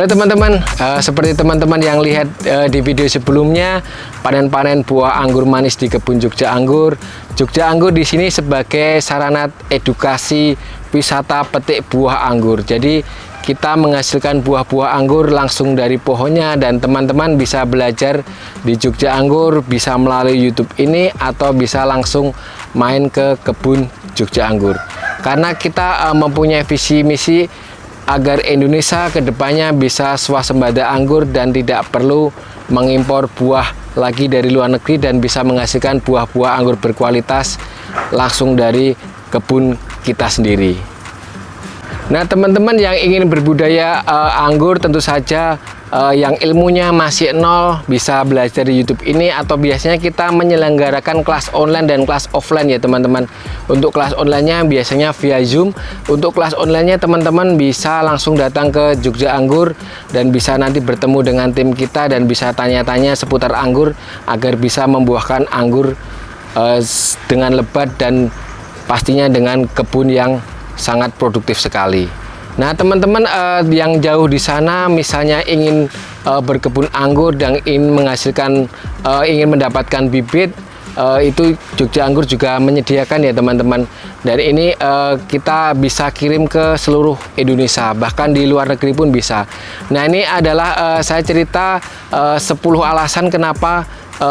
Halo teman-teman, seperti teman-teman yang lihat di video sebelumnya, panen-panen buah anggur manis di kebun Jogja Anggur. Jogja Anggur di sini sebagai sarana edukasi wisata petik buah anggur. Jadi kita menghasilkan buah-buah anggur langsung dari pohonnya, dan teman-teman bisa belajar di Jogja Anggur, bisa melalui YouTube ini atau bisa langsung main ke kebun Jogja Anggur. Karena kita mempunyai visi misi agar Indonesia kedepannya bisa swasembada anggur dan tidak perlu mengimpor buah lagi dari luar negeri, dan bisa menghasilkan buah-buah anggur berkualitas langsung dari kebun kita sendiri. Nah teman-teman yang ingin berbudaya anggur, tentu saja yang ilmunya masih nol bisa belajar di YouTube ini, atau biasanya kita menyelenggarakan kelas online dan kelas offline ya teman-teman. Untuk kelas online-nya biasanya via Zoom. Untuk kelas online-nya teman-teman bisa langsung datang ke Jogja Anggur dan bisa nanti bertemu dengan tim kita dan bisa tanya-tanya seputar anggur agar bisa membuahkan anggur dengan lebat dan pastinya dengan kebun yang sangat produktif sekali. Nah teman-teman yang jauh di sana misalnya ingin berkebun anggur dan ingin menghasilkan ingin mendapatkan bibit, itu Jogja Anggur juga menyediakan ya teman-teman. Dan ini kita bisa kirim ke seluruh Indonesia, bahkan di luar negeri pun bisa. Nah ini adalah saya cerita 10 alasan kenapa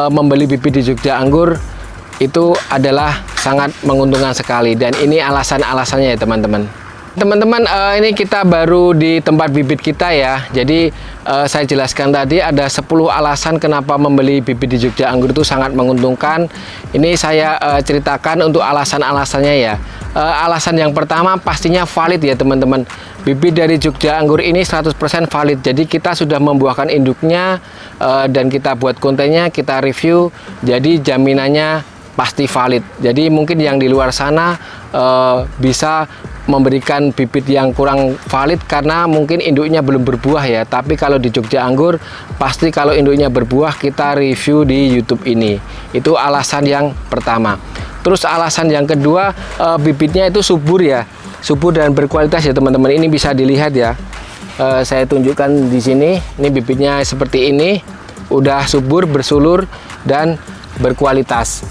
membeli bibit di Jogja Anggur itu adalah sangat menguntungkan sekali, dan ini alasan-alasannya ya teman-teman. Teman-teman, ini kita baru di tempat bibit kita ya. Jadi saya jelaskan tadi ada 10 alasan kenapa membeli bibit di Jogja Anggur itu sangat menguntungkan. Ini saya ceritakan untuk alasan-alasannya ya. Alasan yang pertama pastinya valid ya teman-teman. Bibit dari Jogja Anggur ini 100% valid. Jadi kita sudah membuahkan induknya dan kita buat kontennya, kita review. Jadi jaminannya pasti valid. Jadi mungkin yang di luar sana bisa memberikan bibit yang kurang valid karena mungkin induknya belum berbuah ya. Tapi kalau di Jogja Anggur pasti kalau induknya berbuah kita review di YouTube ini. Itu alasan yang pertama. Terus alasan yang kedua, bibitnya itu subur ya, subur dan berkualitas ya teman-teman. Ini bisa dilihat ya. Saya tunjukkan di sini. Ini bibitnya seperti ini, udah subur, bersulur dan berkualitas.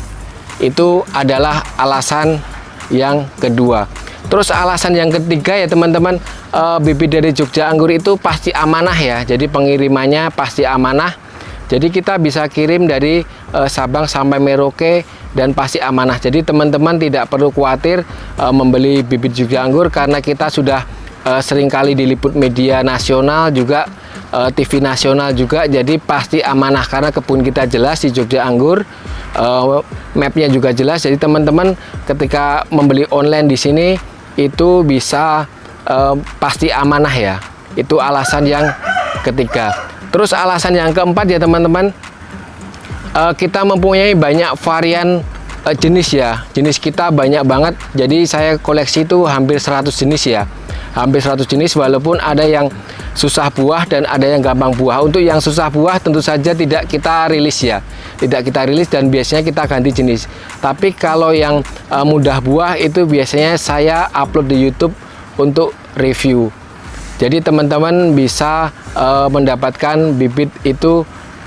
Itu adalah alasan yang kedua. Terus alasan yang ketiga ya teman-teman, bibit dari Jogja Anggur itu pasti amanah ya. Jadi pengirimannya pasti amanah. Jadi kita bisa kirim dari Sabang sampai Merauke dan pasti amanah. Jadi teman-teman tidak perlu khawatir membeli bibit Jogja Anggur, karena kita sudah seringkali diliput media nasional juga, TV nasional juga. Jadi pasti amanah karena kebun kita jelas di Jogja Anggur. Mapnya juga jelas, jadi teman-teman ketika membeli online di sini itu bisa pasti amanah ya. Itu alasan yang ketiga. Terus alasan yang keempat ya teman-teman, kita mempunyai banyak varian jenis ya. Jenis kita banyak banget, jadi saya koleksi itu hampir 100 jenis ya. Hampir 100 jenis, walaupun ada yang susah buah dan ada yang gampang buah. Untuk yang susah buah tentu saja tidak kita rilis ya, tidak kita rilis dan biasanya kita ganti jenis. Tapi kalau yang mudah buah itu biasanya saya upload di YouTube untuk review. Jadi teman-teman bisa mendapatkan bibit itu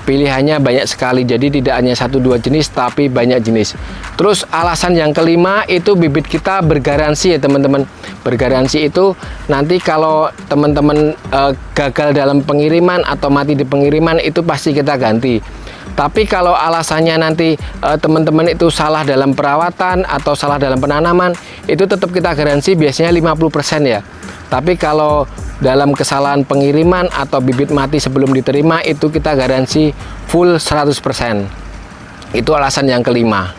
pilihannya banyak sekali, jadi tidak hanya 1-2 jenis tapi banyak jenis. Terus alasan yang kelima itu bibit kita bergaransi ya teman-teman. Bergaransi itu nanti kalau teman-teman gagal dalam pengiriman atau mati di pengiriman itu pasti kita ganti. Tapi kalau alasannya nanti teman-teman itu salah dalam perawatan atau salah dalam penanaman, itu tetap kita garansi biasanya 50% ya. Tapi kalau dalam kesalahan pengiriman atau bibit mati sebelum diterima, itu kita garansi full 100%. Itu alasan yang kelima.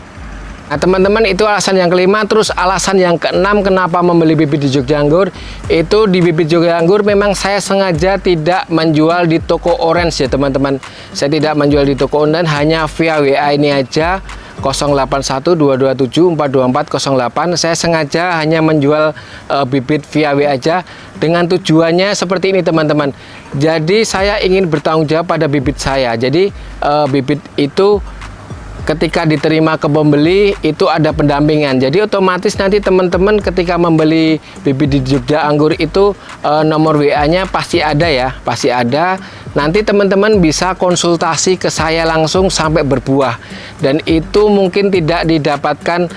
Nah teman-teman, itu alasan yang kelima. Terus alasan yang keenam kenapa membeli bibit di Jogja Anggur, itu di bibit Jogja Anggur memang saya sengaja tidak menjual di toko orange ya teman-teman. Saya tidak menjual di toko online, hanya via WA ini aja, 081227424008. Saya sengaja hanya menjual bibit via WA aja, dengan tujuannya seperti ini teman-teman. Jadi saya ingin bertanggung jawab pada bibit saya. Jadi bibit itu ketika diterima ke pembeli itu ada pendampingan. Jadi otomatis nanti teman-teman ketika membeli bibit di Jogja Anggur itu nomor WA-nya pasti ada ya, pasti ada. Nanti teman-teman bisa konsultasi ke saya langsung sampai berbuah. Dan itu mungkin tidak didapatkan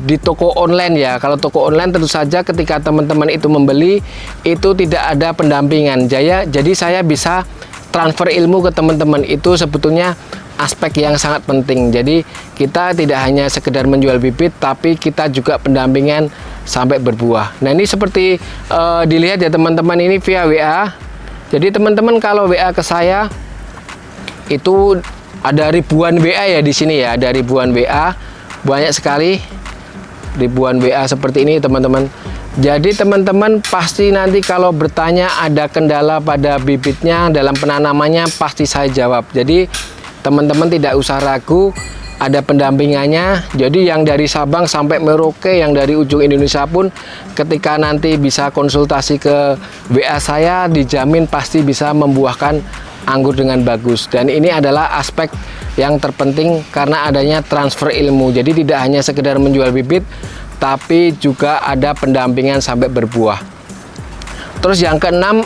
di toko online ya. Kalau toko online tentu saja ketika teman-teman itu membeli itu tidak ada pendampingan. Jadi saya bisa transfer ilmu ke teman-teman, itu sebetulnya aspek yang sangat penting. Jadi kita tidak hanya sekedar menjual bibit, tapi kita juga pendampingan sampai berbuah. Nah ini seperti dilihat ya teman-teman, ini via WA. Jadi teman-teman kalau WA ke saya itu ada ribuan WA ya di sini ya, ada ribuan WA, banyak sekali ribuan WA seperti ini teman-teman. Jadi teman-teman pasti nanti kalau bertanya ada kendala pada bibitnya dalam penanamannya pasti saya jawab. Jadi teman-teman tidak usah ragu, ada pendampingannya. Jadi yang dari Sabang sampai Merauke, yang dari ujung Indonesia pun ketika nanti bisa konsultasi ke WA saya, dijamin pasti bisa membuahkan anggur dengan bagus. Dan ini adalah aspek yang terpenting karena adanya transfer ilmu. Jadi tidak hanya sekedar menjual bibit, tapi juga ada pendampingan sampai berbuah. Terus yang keenam,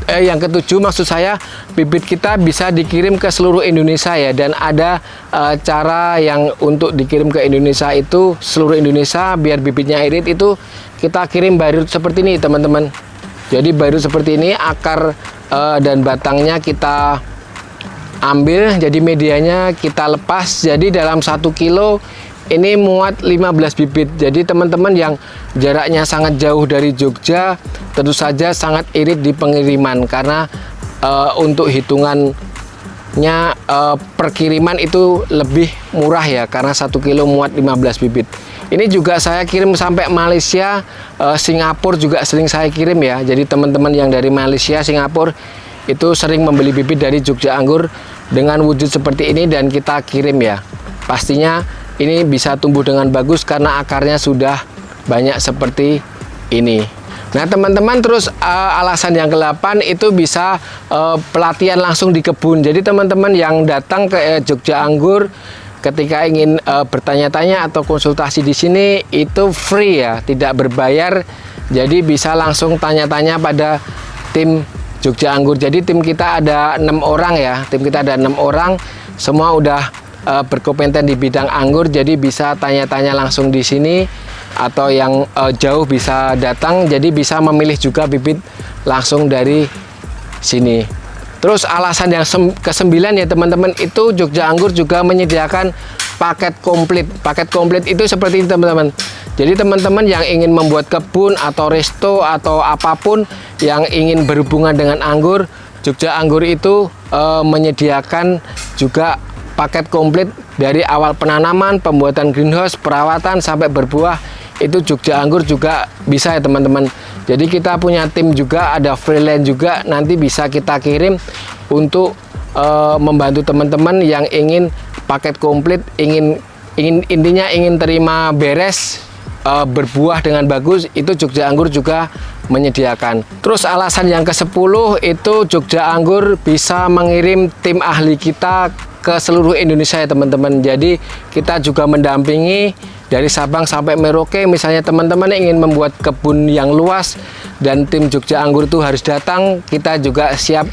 yang ketujuh maksud saya, bibit kita bisa dikirim ke seluruh Indonesia ya. Dan ada cara yang untuk dikirim ke Indonesia itu seluruh Indonesia biar bibitnya irit, itu kita kirim bairut seperti ini teman-teman. Jadi bairut seperti ini, akar dan batangnya kita ambil, jadi medianya kita lepas. Jadi dalam 1 kilo ini muat 15 bibit. Jadi teman-teman yang jaraknya sangat jauh dari Jogja tentu saja sangat irit di pengiriman, karena untuk hitungannya per kiriman itu lebih murah ya, karena 1 kilo muat 15 bibit. Ini juga saya kirim sampai Malaysia, Singapura juga sering saya kirim ya. Jadi teman-teman yang dari Malaysia, Singapura itu sering membeli bibit dari Jogja Anggur dengan wujud seperti ini dan kita kirim ya. Pastinya ini bisa tumbuh dengan bagus karena akarnya sudah banyak seperti ini. Nah teman-teman, terus alasan yang ke-8 itu bisa pelatihan langsung di kebun. Jadi teman-teman yang datang ke Jogja Anggur ketika ingin bertanya-tanya atau konsultasi di sini itu free ya, tidak berbayar. Jadi bisa langsung tanya-tanya pada tim Jogja Anggur. Jadi tim kita ada 6 orang ya, tim kita ada 6 orang, semua udah berkompeten di bidang anggur. Jadi bisa tanya-tanya langsung di sini, atau yang jauh bisa datang, jadi bisa memilih juga bibit langsung dari sini. Terus alasan yang ke-9 ya teman-teman, itu Jogja Anggur juga menyediakan paket komplit. Paket komplit itu seperti ini teman-teman. Jadi teman-teman yang ingin membuat kebun atau resto atau apapun yang ingin berhubungan dengan anggur, Jogja Anggur itu menyediakan juga paket komplit dari awal penanaman, pembuatan greenhouse, perawatan sampai berbuah. Itu Jogja Anggur juga bisa ya teman-teman. Jadi kita punya tim juga, ada freelance juga, nanti bisa kita kirim untuk membantu teman-teman yang ingin paket komplit, intinya ingin terima beres, berbuah dengan bagus. Itu Jogja Anggur juga menyediakan. Terus alasan yang ke-10 itu Jogja Anggur bisa mengirim tim ahli kita ke seluruh Indonesia ya teman-teman. Jadi kita juga mendampingi dari Sabang sampai Merauke. Misalnya teman-teman ingin membuat kebun yang luas dan tim Jogja Anggur itu harus datang, kita juga siap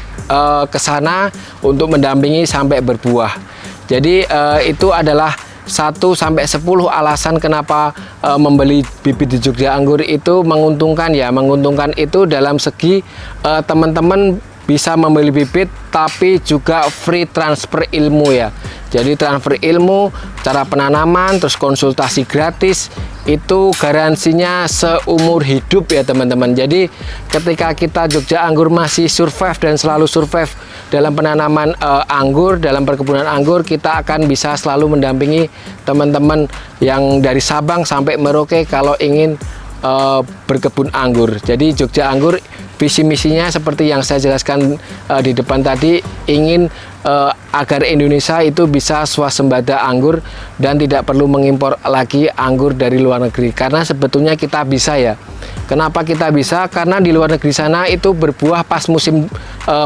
ke sana untuk mendampingi sampai berbuah. Jadi itu adalah 1 sampai 10 alasan kenapa membeli bibit di Jogja Anggur itu menguntungkan ya. Menguntungkan itu dalam segi teman-teman bisa membeli bibit tapi juga free transfer ilmu ya. Jadi transfer ilmu, cara penanaman, terus konsultasi gratis, itu garansinya seumur hidup ya teman-teman. Jadi ketika kita Jogja Anggur masih survive dan selalu survive dalam penanaman anggur, dalam perkebunan anggur, kita akan bisa selalu mendampingi teman-teman yang dari Sabang sampai Merauke kalau ingin berkebun anggur. Jadi Jogja Anggur visi misinya seperti yang saya jelaskan di depan tadi, ingin agar Indonesia itu bisa swasembada anggur dan tidak perlu mengimpor lagi anggur dari luar negeri. Karena sebetulnya kita bisa ya. Kenapa kita bisa? Karena di luar negeri sana itu berbuah pas musim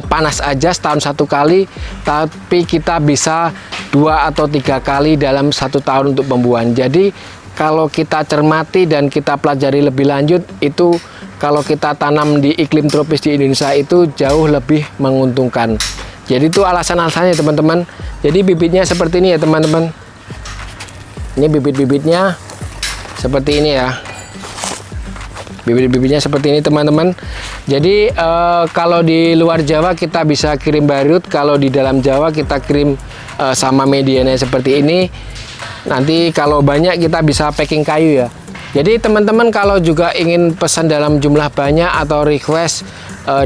panas aja setahun 1 kali, tapi kita bisa 2 atau 3 kali dalam 1 tahun untuk pembuahan. Jadi kalau kita cermati dan kita pelajari lebih lanjut, itu kalau kita tanam di iklim tropis di Indonesia itu jauh lebih menguntungkan. Jadi itu alasan-alasannya teman-teman. Jadi bibitnya seperti ini ya teman-teman. Ini bibit-bibitnya seperti ini ya. Bibit-bibitnya seperti ini teman-teman. Jadi kalau di luar Jawa kita bisa kirim barut, kalau di dalam Jawa kita kirim sama medianya seperti ini. Nanti kalau banyak kita bisa packing kayu ya. Jadi teman-teman kalau juga ingin pesan dalam jumlah banyak atau request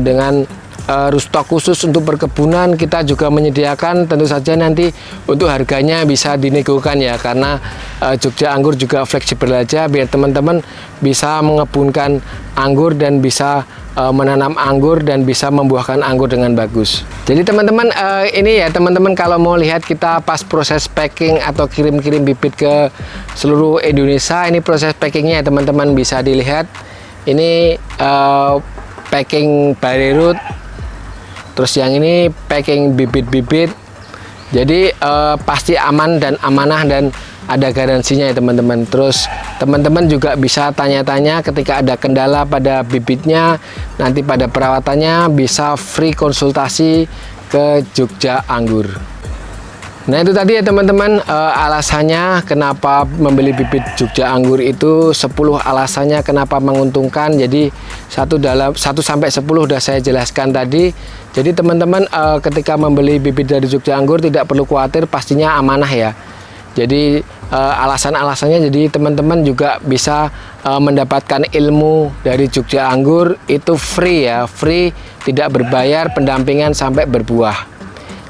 dengan stok khusus untuk perkebunan, kita juga menyediakan. Tentu saja nanti untuk harganya bisa dinegokan ya, karena Jogja Anggur juga fleksibel aja biar teman-teman bisa mengebunkan anggur dan bisa menanam anggur dan bisa membuahkan anggur dengan bagus. Jadi teman-teman ini ya teman-teman, kalau mau lihat kita pas proses packing atau kirim-kirim bibit ke seluruh Indonesia, ini proses packingnya teman-teman bisa dilihat. Ini packing barley root, terus yang ini packing bibit-bibit. Jadi pasti aman dan amanah dan ada garansinya ya teman-teman. Terus teman-teman juga bisa tanya-tanya ketika ada kendala pada bibitnya, nanti pada perawatannya bisa free konsultasi ke Jogja Anggur. Nah itu tadi ya teman-teman, alasannya kenapa membeli bibit Jogja Anggur itu 10 alasannya kenapa menguntungkan. Jadi 1 sampai 10 udah saya jelaskan tadi. Jadi teman-teman ketika membeli bibit dari Jogja Anggur tidak perlu khawatir, pastinya amanah ya. Jadi alasan-alasannya, jadi teman-teman juga bisa mendapatkan ilmu dari Jogja Anggur itu free ya, free, tidak berbayar, pendampingan sampai berbuah.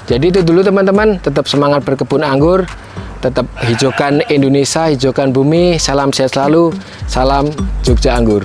Jadi itu dulu teman-teman, tetap semangat berkebun anggur, tetap hijaukan Indonesia, hijaukan bumi, salam sehat selalu, salam Jogja Anggur.